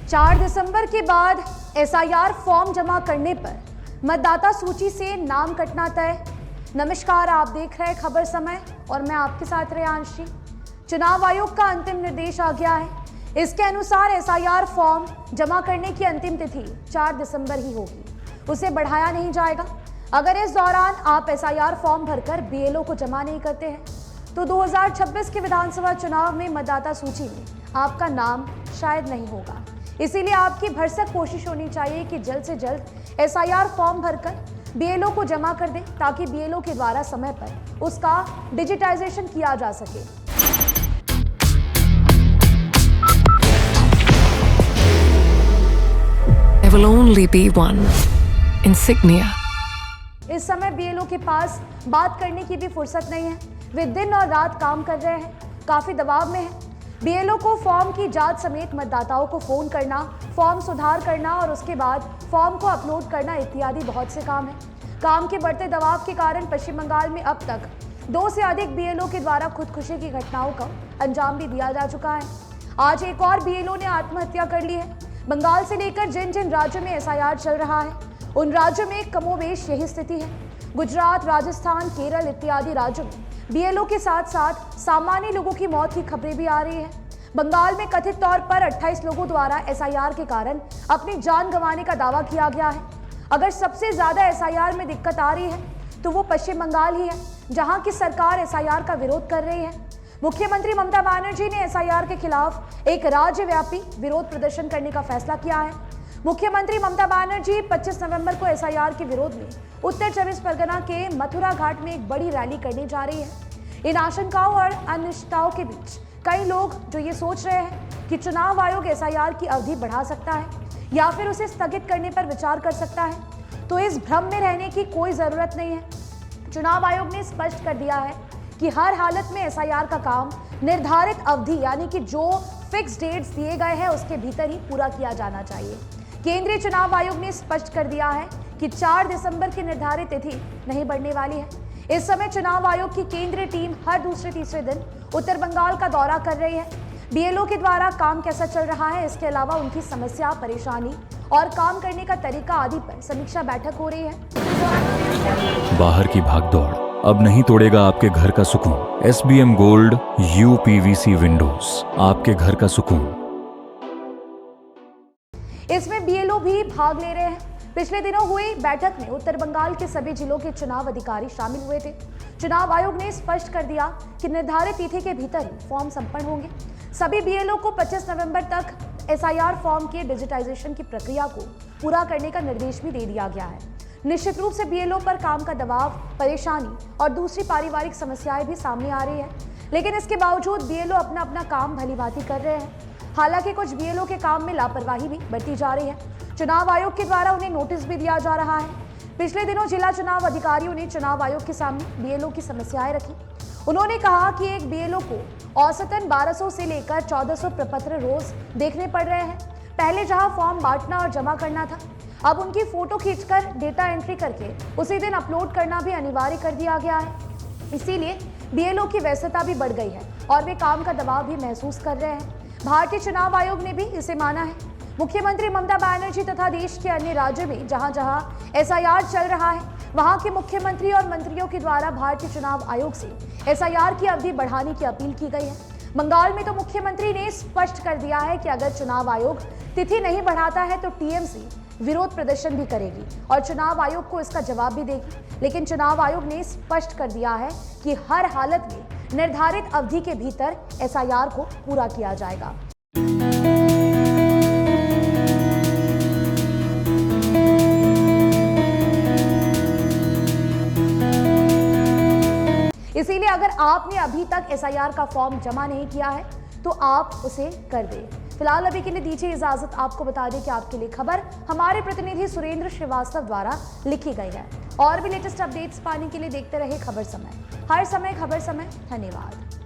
4 दिसंबर के बाद SIR form जमा करने पर मतदाता सूची से नाम कटना तय। नमस्कार, आप देख रहे हैं खबर समय और मैं आपके साथ रेयांशी। चुनाव आयोग का अंतिम निर्देश आ गया है। इसके अनुसार एसआईआर फॉर्म जमा करने की अंतिम तिथि 4 दिसंबर ही होगी, उसे बढ़ाया नहीं जाएगा। अगर इस दौरान आप एसआईआर फॉर्म भरकर बीएलओ को जमा नहीं करते हैं तो 2026 के विधानसभा चुनाव में मतदाता सूची में आपका नाम शायद नहीं होगा। इसीलिए आपकी भरसक कोशिश होनी चाहिए कि जल्द से जल्द एसआईआर फॉर्म भरकर बीएलओ को जमा कर दें, ताकि बीएलओ के द्वारा समय पर उसका डिजिटाइजेशन किया जा सके। There will only be one insignia. इस समय बीएलओ के पास बात करने की भी फुर्सत नहीं है। वे दिन और रात काम कर रहे हैं, काफी दबाव में है। बीएलओ को फॉर्म की जांच समेत मतदाताओं को फोन करना, फॉर्म सुधार करना और उसके बाद फॉर्म को अपलोड करना इत्यादि बहुत से काम है। काम के बढ़ते दबाव के कारण पश्चिम बंगाल में अब तक 2 से अधिक बीएलओ के द्वारा खुदकुशी की घटनाओं का अंजाम भी दिया जा चुका है। आज एक और बीएलओ ने आत्महत्या कर ली है। बंगाल से लेकर जिन जिन राज्यों में एसआईआर चल रहा है उन राज्यों में कमोबेश यही स्थिति है। गुजरात, राजस्थान, केरल इत्यादि राज्यों में बीएलओ के साथ साथ सामान्य लोगों की मौत की खबरें भी आ रही है। बंगाल में कथित तौर पर 28 लोगों द्वारा एसआईआर के कारण अपनी जान गंवाने का दावा किया गया है। अगर सबसे ज्यादा एसआईआर में दिक्कत आ रही है तो वो पश्चिम बंगाल ही है, जहां की सरकार एसआईआर का विरोध कर रही है। मुख्यमंत्री ममता बनर्जी ने एसआईआर के खिलाफ एक राज्यव्यापी विरोध प्रदर्शन करने का फैसला किया है। मुख्यमंत्री ममता बनर्जी 25 नवंबर को एसआईआर के विरोध में उत्तर 24 परगना के मथुरा घाट में एक बड़ी रैली करने जा रही है। इन आशंकाओं और अनिश्चितताओं के बीच कई लोग जो ये सोच रहे हैं कि चुनाव आयोग एसआईआर की अवधि बढ़ा सकता है या फिर उसे स्थगित करने पर विचार कर सकता है, तो इस भ्रम में रहने की कोई जरूरत नहीं है। चुनाव आयोग ने स्पष्ट कर दिया है कि हर हालत में एसआईआर का काम निर्धारित अवधि यानी कि जो फिक्स डेट्स दिए गए हैं उसके भीतर ही पूरा किया जाना चाहिए। केंद्रीय चुनाव आयोग ने स्पष्ट कर दिया है कि 4 दिसंबर की निर्धारित तिथि नहीं बढ़ने वाली है। इस समय चुनाव आयोग की केंद्रीय टीम हर दूसरे तीसरे दिन उत्तर बंगाल का दौरा कर रही है। बीएलओ के द्वारा काम कैसा चल रहा है, इसके अलावा उनकी समस्या, परेशानी और काम करने का तरीका आदि पर समीक्षा बैठक हो रही है। बाहर की भागदौड़ अब नहीं तोड़ेगा आपके घर का सुकून। SBM गोल्ड UPVC विंडोज, आपके घर का सुकून। इसमें बीएलओ भी भाग ले रहे हैं। पिछले दिनों हुई बैठक में उत्तर बंगाल के सभी जिलों के चुनाव अधिकारी शामिल हुए थे। चुनाव आयोग ने स्पष्ट कर दिया कि निर्धारित तिथि के भीतर ही फॉर्म संपन्न होंगे। सभी बीएलओ को 25 नवंबर तक एसआईआर फॉर्म के डिजिटाइजेशन की प्रक्रिया को पूरा करने का निर्देश भी दे दिया गया है। निश्चित रूप से बीएलओ पर काम का दबाव, परेशानी और दूसरी पारिवारिक समस्याएं भी सामने आ रही है, लेकिन इसके बावजूद बीएलओ अपना काम भलीभांति कर रहे हैं। हालांकि कुछ बीएलओ के काम में लापरवाही भी बरती जा रही है। चुनाव आयोग के द्वारा उन्हें नोटिस भी दिया जा रहा है। पिछले दिनों जिला चुनाव अधिकारियों ने चुनाव आयोग के सामने बीएलओ की समस्याएं रखी। उन्होंने कहा कि एक बीएलओ को औसतन 1200 से लेकर 1400 प्रपत्र रोज देखने पड़ रहे हैं। पहले जहां फॉर्म बांटना और जमा करना था, अब उनकी फोटो खींचकर डेटा एंट्री करके उसी दिन अपलोड करना भी अनिवार्य कर दिया गया है। इसीलिए बीएलओ की व्यस्तता भी बढ़ गई है और वे काम का दबाव भी महसूस कर रहे हैं। भारतीय चुनाव आयोग ने भी इसे माना है। मुख्यमंत्री ममता बनर्जी तथा देश के अन्य राज्यों में जहां जहां एसआईआर चल रहा है, वहां के मुख्यमंत्री और मंत्रियों के द्वारा भारतीय चुनाव आयोग से एसआईआर की अवधि बढ़ाने की अपील की गई है। बंगाल में तो मुख्यमंत्री ने स्पष्ट कर दिया है कि अगर चुनाव आयोग तिथि नहीं बढ़ाता है तो टीएमसी विरोध प्रदर्शन भी करेगी और चुनाव आयोग को इसका जवाब भी देगी। लेकिन चुनाव आयोग ने स्पष्ट कर दिया है कि हर हालत में निर्धारित अवधि के भीतर एसआईआर को पूरा किया जाएगा। इसीलिए अगर आपने अभी तक एसआईआर का फॉर्म जमा नहीं किया है तो आप उसे कर दें। फिलहाल अभी के लिए दीजिए इजाजत। आपको बता दें कि आपके लिए खबर हमारे प्रतिनिधि सुरेंद्र श्रीवास्तव द्वारा लिखी गई है। और भी लेटेस्ट अपडेट्स पाने के लिए देखते रहे खबर समय। हर समय खबर समय। धन्यवाद।